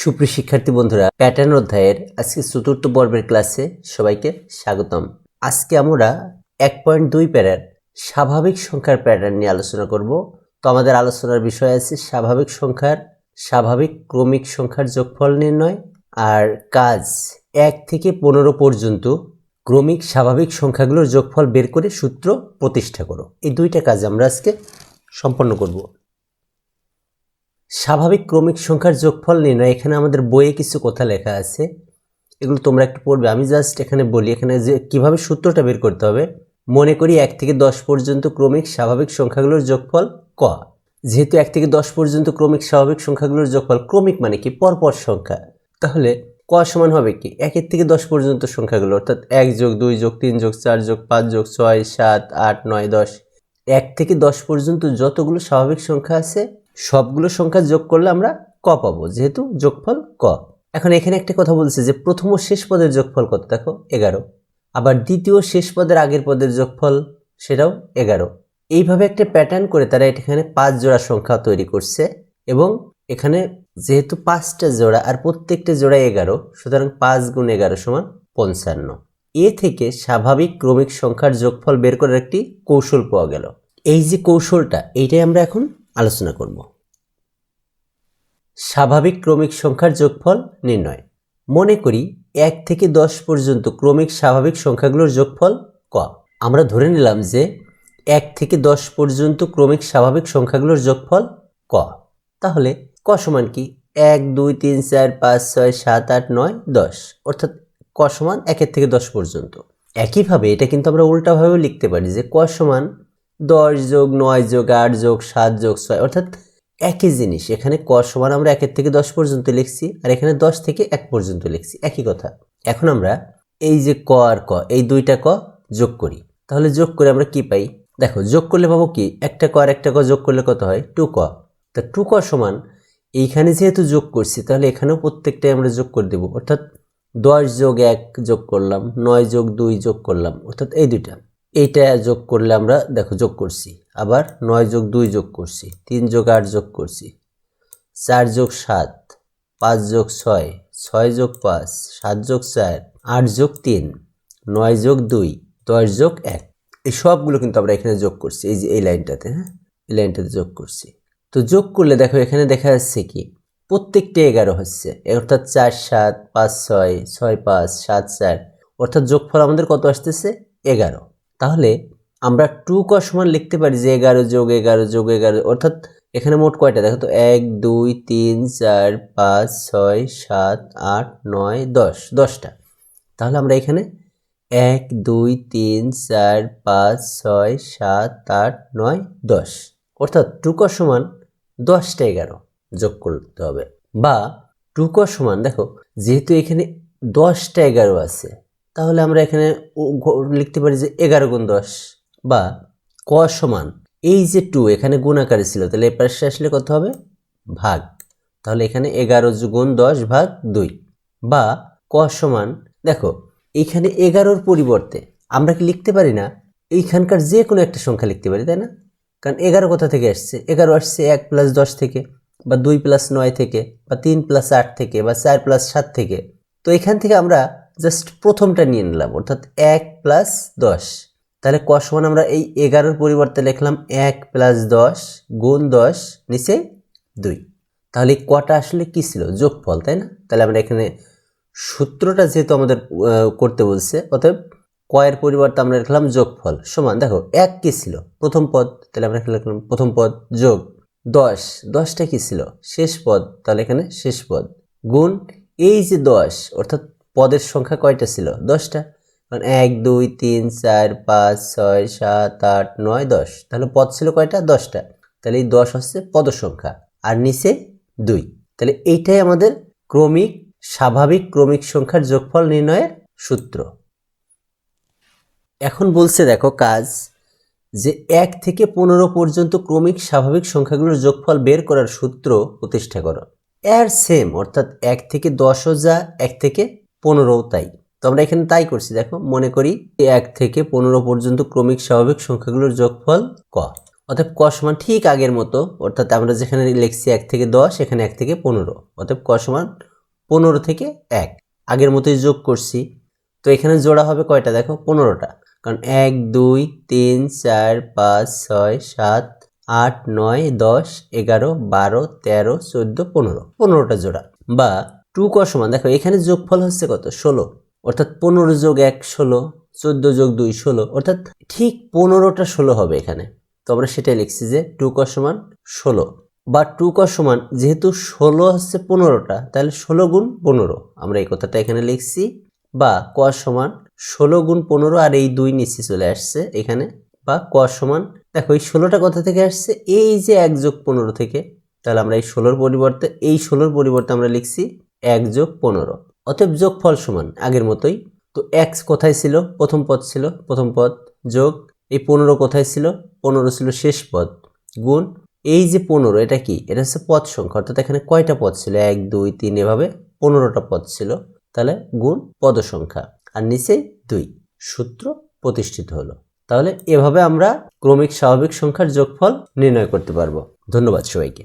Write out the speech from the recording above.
সুপ্রিয় শিক্ষার্থী বন্ধুরা, প্যাটার্ন অধ্যায়ের আজকে চতুর্থ পর্বের ক্লাসে সবাইকে স্বাগতম। আজকে আমরা 1.2 প্যারার স্বাভাবিক সংখ্যার প্যাটার্ন নিয়ে আলোচনা করব। তো আমাদের আলোচনার বিষয় আছে স্বাভাবিক ক্রমিক সংখ্যার যোগফল নির্ণয় আর কাজ 1 থেকে 15 পর্যন্ত ক্রমিক স্বাভাবিক সংখ্যাগুলোর যোগফল বের করে সূত্র প্রতিষ্ঠা করো। এই দুইটা কাজ আমরা আজকে সম্পন্ন করব। স্বাভাবিক ক্রমিক সংখ্যার যোগফল নির্ণয়, এখানে আমাদের বইয়ে কিছু কথা লেখা আছে, এগুলো তোমরা একটু পড়বে। আমি জাস্ট এখানে বলি, এখানে যে কিভাবে সূত্রটা বের করতে হবে। মনে করি 1 থেকে 10 পর্যন্ত ক্রমিক স্বাভাবিক সংখ্যাগুলোর যোগফল ক। যেহেতু 1 থেকে 10 পর্যন্ত ক্রমিক স্বাভাবিক সংখ্যাগুলোর যোগফল, ক্রমিক মানে কি পরপর সংখ্যা, তাহলে ক সমান হবে কি 1 থেকে 10 পর্যন্ত সংখ্যাগুলো, অর্থাৎ 1 যোগ 2 যোগ 3 যোগ 4 যোগ 5 যোগ 6 7 8 9 10। 1 থেকে 10 পর্যন্ত যতগুলো স্বাভাবিক সংখ্যা আছে সবগুলো সংখ্যা যোগ করলে আমরা ক পাবো, যেহেতু যোগফল ক। এখন এখানে একটা কথা বলছে যে প্রথম ও শেষ পদের যোগফল কত, দেখো 11। আবার দ্বিতীয় শেষ পদের আগের পদের যোগফল সেটাও 11। এইভাবে একটা প্যাটার্ন করে তারা এখানে 5 জোড়া সংখ্যা তৈরি করছে, এবং এখানে যেহেতু 5টা জোড়া আর প্রত্যেকটা জোড়া 11, সুতরাং 5 গুণ 11 সমান 55। এ থেকে স্বাভাবিক ক্রমিক সংখ্যার যোগফল বের করার একটি কৌশল পাওয়া গেল। এই যে কৌশলটা, এইটাই আমরা এখন আলোচনা করব। স্বাভাবিক ক্রমিক সংখ্যার যোগফল নির্ণয়। মনে করি 1 থেকে 10 পর্যন্ত ক্রমিক স্বাভাবিক সংখ্যাগুলোর যোগফল ক। আমরা ধরে নিলাম যে 1 থেকে 10 পর্যন্ত ক্রমিক স্বাভাবিক সংখ্যাগুলোর যোগফল ক। তাহলে ক সমান কি 1 2 3 4 5 6 7 8 9 10, অর্থাৎ ক সমান 1 থেকে 10 পর্যন্ত। একইভাবে এটা কিন্তু আমরা উল্টাভাবেও লিখতে পারি যে ক সমান 10 যোগ 9 যোগ 8 যোগ 7 যোগ 6, অর্থাৎ একই জিনিস। এখানে ক সমান আমরা 1 থেকে 10 পর্যন্ত লিখছি, আর এখানে 10 থেকে 1 পর্যন্ত লিখছি, একই কথা। এখন আমরা এই যে ক আর ক, এই দুইটা ক যোগ করি। তাহলে যোগ করে আমরা কি পাই, দেখো যোগ করলে পাবো কি, একটা ক আর একটা ক যোগ করলে কত হয় 2ক। তা 2ক সমান, এইখানে যেহেতু যোগ করছি তাহলে এখানেও প্রত্যেকটাই আমরা যোগ করে দেব, অর্থাৎ 10 যোগ 1 যোগ করলাম, 9 যোগ 2 যোগ করলাম, অর্থাৎ এই দুইটা। এইটা যোগ করলে আমরা দেখো যোগ করছি, আবার 9 যোগ 2 যোগ করছি, 3 যোগ 8 যোগ করছি, 4 যোগ 7, 5 যোগ 6, 6 যোগ 5, 7 যোগ 4, 8 যোগ 3, 9 যোগ 2, 10 যোগ 1। এই সবগুলো কিন্তু আমরা এখানে যোগ করছি, এই যে এই লাইনটাতে, হ্যাঁ এই লাইনটাতে যোগ করছি। তো যোগ করলে দেখো এখানে দেখা যাচ্ছে কি প্রত্যেকটা 11 হচ্ছে, অর্থাৎ 4 7 5 6 6 5 7 4, অর্থাৎ যোগফল আমাদের কত আসতেছে 11। তাহলে আমরা 2ক সমান লিখতে পারি যে 11 যোগ 11 যোগ 11, অর্থাৎ এখানে মোট কয়টা দেখো তো 1 2 3 4 5 6 7 8 9 10, 10টা। তাহলে আমরা এখানে 1 2 3 4 5 6 7 8 9 10, অর্থাৎ 2ক সমান 10টা 11 যোগ করতে হবে। বা 2ক সমান, দেখো যেহেতু এখানে 10টা 11 আছে, তাহলে আমরা এখানে লিখতে পারি যে 11 গুণ 10। বা ক সমান, এই যে 2 এখানে গুণ আকারে ছিল, তাহলে এই পাশে আসলে কত হবে ভাগ, তাহলে এখানে 11 গুণ 10 ভাগ 2। বা ক সমান, দেখো এইখানে 11-র পরিবর্তে আমরা কি লিখতে পারি না এইখানকার যে কোনো একটা সংখ্যা লিখতে পারি, তাই না? কারণ 11 কোথা থেকে আসছে, 11 আসছে 1 + 10 থেকে, বা 2 + 9 থেকে, বা 3 + 8 থেকে, বা 4 + 7 থেকে। তো এখান থেকে আমরা জাস্ট প্রথমটা নিয়ে নিলাম, অর্থাৎ 1 + 10। তাহলে ক সমান আমরা এই 11-র পরিবর্তে লিখলাম 1 + 10 গুণ 10 নিচে 2। তাহলে কটা আসলে কি ছিল, যোগফল, তাই না? তাহলে আমরা এখানে সূত্রটা যেহেতু আমাদের করতে বলছে, অতএব ক এর পরিবর্তে আমরা লিখলাম যোগফল সমান, দেখো 1 কি ছিল প্রথম পদ, তাহলে আমরা লিখলাম প্রথম পদ, যোগ 10, 10টা কি ছিল শেষ পদ, তাহলে এখানে শেষ পদ, গুণ এই যে 10, অর্থাৎ পদের সংখ্যা কয়টা ছিল 10টা, কারণ 1 2 3 4 5 6 7 8 9 10, তাহলে পদ ছিল কয়টা 10টা, তাহলে এই 10 হচ্ছে পদ সংখ্যা, আর নিচে 2। তাহলে এইটাই আমাদের স্বাভাবিক ক্রমিক সংখ্যার যোগফল নির্ণয়ের সূত্র। এখন বলছে দেখো কাজ যে 1 থেকে 15 পর্যন্ত ক্রমিক স্বাভাবিক সংখ্যাগুলোর যোগফল বের করার সূত্র প্রতিষ্ঠা করো। এর সেম, অর্থাৎ 1 থেকে 10ও যা, 1 থেকে 15ও তাই। তো আমরা এখানে তাই করছি, দেখো মনে করি 1 থেকে 15 পর্যন্ত ক্রমিক স্বাভাবিক সংখ্যাগুলোর যোগফল ক। অতএব ক সমান ঠিক আগের মতো, অর্থাৎ আমরা যেখানে লিখছি 1 থেকে 10, এখানে 1 থেকে 15, অতএব ক সমান 15 থেকে 1 আগের মতোই যোগ করছি। তো এখানে জোড়া হবে কয়টা দেখো 15টা, কারণ 1 2 3 4 5 6 7 8 9 10 11 12 13 14 15 15টা জোড়া। বা 2 ক সমান দেখো এখানে যোগফল হচ্ছে কত 16, অর্থাৎ 15 যোগ 1 16, 14 যোগ 2 16, অর্থাৎ ঠিক 15টা 16 হবে এখানে। তো আমরা সেটাই লিখছি যে 2 ক সমান 16। বা 2 ক সমান যেহেতু 16 হচ্ছে 15টা, তাহলে 16 গুণ 15 আমরা এই কথাটা এখানে লিখছি। বা ক সমান 16 গুণ 15 আর এই 2 নিচে চলে আসছে এখানে। বা ক সমান দেখো এই 16টা কোথা থেকে আসছে, এই যে 1 যোগ 15 থেকে। তাহলে আমরা এই 16র পরিবর্তে আমরা লিখছি 1 যোগ 15। অতএব যোগফল সমান আগের মতোই। তো x কোথায় ছিল, প্রথম পদ ছিল, প্রথম পদ যোগ এই 15 কোথায় ছিল, 15 ছিল শেষ পদ, গুণ এই যে 15 এটা কি, এটা হচ্ছে পদ সংখ্যা, অর্থাৎ এখানে কয়টা পদ ছিল 1 2 3 এভাবে 15টা পদ ছিল, তাহলে গুণ পদ সংখ্যা আর নিচে 2, সূত্র প্রতিষ্ঠিত হলো। তাহলে এভাবে আমরা ক্রমিক স্বাভাবিক সংখ্যার যোগফল নির্ণয় করতে পারবো। ধন্যবাদ সবাইকে।